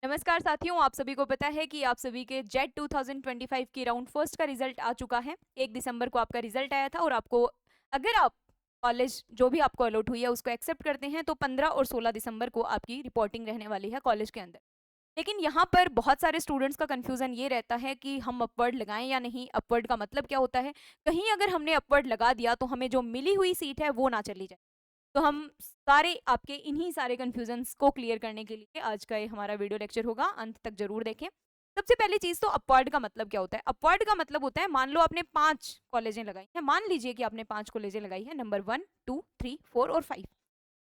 नमस्कार साथियों, आप सभी को पता है कि आप सभी के जेट 2025 की राउंड फर्स्ट का रिजल्ट आ चुका है। 1 दिसंबर को आपका रिजल्ट आया था और आपको अगर आप कॉलेज जो भी आपको अलॉट हुई है उसको एक्सेप्ट करते हैं तो 15 और 16 दिसंबर को आपकी रिपोर्टिंग रहने वाली है कॉलेज के अंदर। लेकिन यहाँ पर बहुत सारे स्टूडेंट्स का कन्फ्यूजन ये रहता है कि हम अपवर्ड लगाएं या नहीं, अपवर्ड का मतलब क्या होता है? कहीं अगर हमने अपवर्ड लगा दिया तो हमें जो मिली हुई सीट है वो ना चली जाए। तो हम सारे आपके इन्हीं सारे कन्फ्यूजन्स को क्लियर करने के लिए आज का ये हमारा वीडियो लेक्चर होगा, अंत तक जरूर देखें। सबसे पहली चीज तो अपवर्ड का मतलब क्या होता है? अपवर्ड का मतलब होता है, मान लो आपने 5 कॉलेजें लगाई हैं, मान लीजिए कि आपने 5 कॉलेजें लगाई है, नंबर 1, 2, 3, 4 और 5।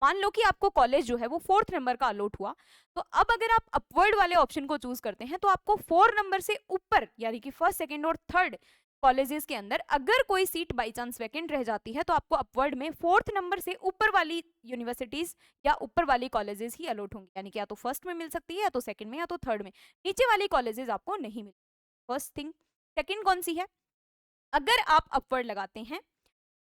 मान लो कि आपको कॉलेज जो है वो 4th नंबर का अलॉट हुआ, तो अब अगर आप अपवर्ड वाले ऑप्शन को चूज करते हैं तो आपको 4 नंबर से ऊपर यानी कि फर्स्ट, सेकंड और थर्ड कॉलेजेस के अंदर अगर कोई सीट बाई चांस वैकेंट रह जाती है तो आपको अपवर्ड में 4th नंबर से ऊपर वाली यूनिवर्सिटीज या ऊपर वाली कॉलेजेस ही अलॉट होंगी, यानी कि या तो फर्स्ट में मिल सकती है या तो सेकंड में या तो थर्ड में। नीचे वाली कॉलेजेस आपको नहीं मिल। First thing. सेकंड कौन सी है? अगर आप अपवर्ड लगाते हैं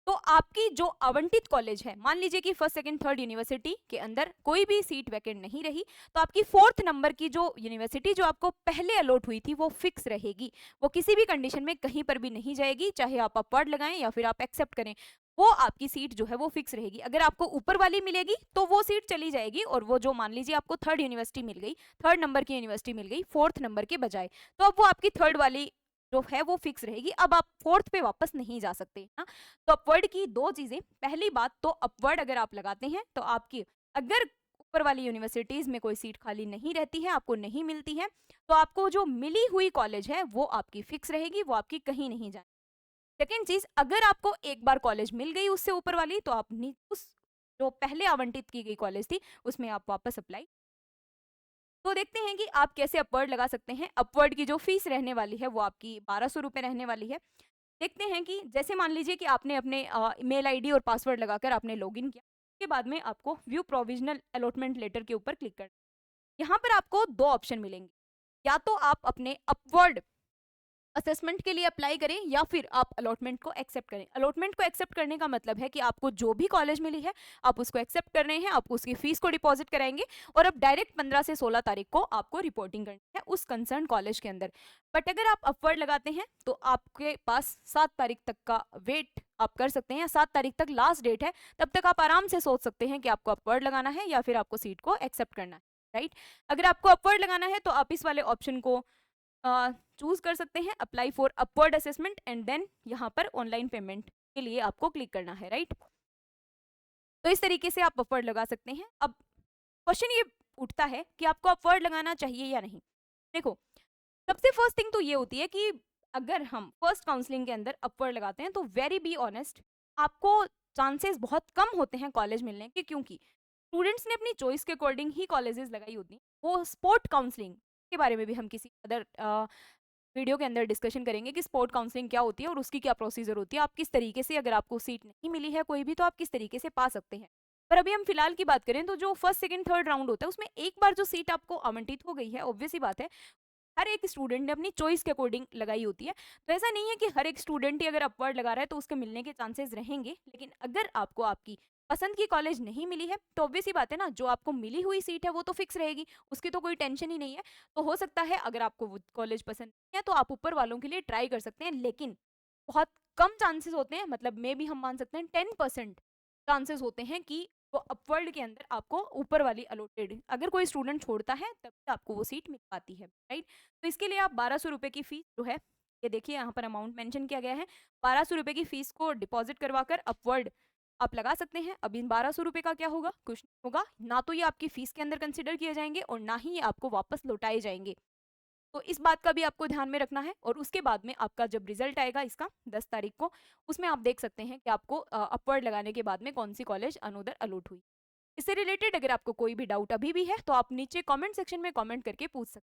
तो आपकी जो आवंटित कॉलेज है, मान लीजिए कि फर्स्ट, सेकंड, थर्ड यूनिवर्सिटी के अंदर कोई भी सीट वैकेंट नहीं रही, तो आपकी 4th नंबर की जो यूनिवर्सिटी जो आपको पहले अलॉट हुई थी वो फिक्स रहेगी। वो किसी भी कंडीशन में कहीं पर भी नहीं जाएगी, चाहे आप अपवर्ड लगाएं या फिर आप एक्सेप्ट करें। वो आपकी सीट जो है वो फिक्स रहेगी। अगर आपको ऊपर वाली मिलेगी तो वो सीट चली जाएगी, और वो जो मान लीजिए आपको थर्ड यूनिवर्सिटी मिल गई, थर्ड नंबर की यूनिवर्सिटी मिल गई 4th नंबर के बजाय, तो अब वो आपकी थर्ड वाली जो है वो फिक्स रहेगी। अब आप 4th पे वापस नहीं जा सकते ना। तो अपवर्ड की दो चीजें, पहली बात तो अपवर्ड अगर आप लगाते हैं तो आपकी अगर ऊपर वाली यूनिवर्सिटीज में कोई सीट खाली नहीं रहती है, आपको नहीं मिलती है, तो आपको जो मिली हुई कॉलेज है वो आपकी फिक्स रहेगी, वो आपकी कहीं नहीं जाए। सेकेंड चीज, अगर आपको एक बार कॉलेज मिल गई उससे ऊपर वाली, तो आप उस जो पहले आवंटित की गई कॉलेज थी उसमें आप वापस अप्लाई। तो देखते हैं कि आप कैसे अपवर्ड लगा सकते हैं। अपवर्ड की जो फीस रहने वाली है वो आपकी 1200 रुपये रहने वाली है। देखते हैं कि जैसे मान लीजिए कि आपने अपने मेल आईडी और पासवर्ड लगाकर आपने लॉगिन किया, उसके बाद में आपको व्यू प्रोविजनल अलॉटमेंट लेटर के ऊपर क्लिक करना। यहाँ पर आपको दो ऑप्शन मिलेंगे, या तो आप अपने अपवर्ड असेसमेंट के लिए अप्लाई करें या फिर आप अलॉटमेंट को एक्सेप्ट करें। अलॉटमेंट को एक्सेप्ट करने का मतलब है कि आपको जो भी कॉलेज मिली है आप उसको एक्सेप्ट कर रहे हैं, आप उसकी फीस को डिपॉजिट कराएंगे और अब डायरेक्ट 15 से 16 तारीख को आपको रिपोर्टिंग करनी है उस कंसर्न कॉलेज के अंदर। बट अगर आप अपवर्ड लगाते हैं तो आपके पास 7 तारीख तक का वेट आप कर सकते हैं, 7 तारीख तक लास्ट डेट है। तब तक आप आराम से सोच सकते हैं कि आपको अपवर्ड लगाना है या फिर आपको सीट को एक्सेप्ट करना है। राइट। अगर आपको अपवर्ड लगाना है तो आप इस वाले ऑप्शन को चूज कर सकते हैं, apply for upward assessment, and then यहाँ पर ऑनलाइन पेमेंट के लिए आपको क्लिक करना है। राइट। तो इस तरीके से आप अपवर्ड लगा सकते हैं। अब क्वेश्चन ये उठता है कि आपको अपवर्ड लगाना चाहिए या नहीं। देखो, सबसे फर्स्ट थिंग तो ये होती है कि अगर हम फर्स्ट काउंसलिंग के अंदर अपवर्ड लगाते हैं तो वेरी बी ऑनेस्ट, आपको चांसेस बहुत कम होते हैं कॉलेज मिलने के, क्योंकि स्टूडेंट्स ने अपनी चॉइस के अकॉर्डिंग ही कॉलेजेस लगाई होती हैं। वो स्पोर्ट काउंसलिंग के बारे में भी हम किसी अदर वीडियो के अंदर डिस्कशन करेंगे कि स्पोर्ट काउंसलिंग क्या होती है और उसकी क्या प्रोसीजर होती है, आप किस तरीके से, अगर आपको सीट नहीं मिली है कोई भी, तो आप किस तरीके से पा सकते हैं। पर अभी हम फिलहाल की बात करें तो जो फर्स्ट, सेकंड, थर्ड राउंड होता है उसमें एक बार जो सीट आपको आवंटित हो गई है, ऑब्वियस सी बात है हर एक स्टूडेंट ने अपनी चॉइस के अकॉर्डिंग लगाई होती है। तो ऐसा नहीं है कि हर एक स्टूडेंट ही अगर अपवर्ड लगा रहा है तो उसके मिलने के चांसेस रहेंगे, लेकिन अगर आपको आपकी पसंद की कॉलेज नहीं मिली है तो ऑब्वियस ही बात है ना, जो आपको मिली हुई सीट है वो तो फिक्स रहेगी, उसकी तो कोई टेंशन ही नहीं है। तो हो सकता है अगर आपको वो कॉलेज पसंद नहीं है तो आप ऊपर वालों के लिए ट्राई कर सकते हैं, लेकिन बहुत कम चांसेस होते हैं, मतलब मे भी हम मान सकते हैं 10% चांसेस होते हैं कि वो अपवर्ड के अंदर आपको ऊपर वाली अलॉटेड, अगर कोई स्टूडेंट छोड़ता है तभी आपको वो सीट मिल पाती है। राइट। तो इसके लिए आप 1200 रुपये की फीस जो है, ये देखिए यहाँ पर अमाउंट मेंशन किया गया है, 1200 रुपये की फीस को डिपॉजिट करवाकर अपवर्ड आप लगा सकते हैं। अब इन 1200 रुपये का क्या होगा? कुछ नहीं होगा, ना तो ये आपकी फीस के अंदर कंसिडर किए जाएंगे और ना ही ये आपको वापस लौटाए जाएंगे। तो इस बात का भी आपको ध्यान में रखना है। और उसके बाद में आपका जब रिजल्ट आएगा इसका 10 तारीख को, उसमें आप देख सकते हैं कि आपको अपवर्ड लगाने के बाद में कौन सी कॉलेज अनोदर अलॉट हुई। इससे रिलेटेड अगर आपको कोई भी डाउट अभी भी है तो आप नीचे कमेंट सेक्शन में कमेंट करके पूछ सकते हैं।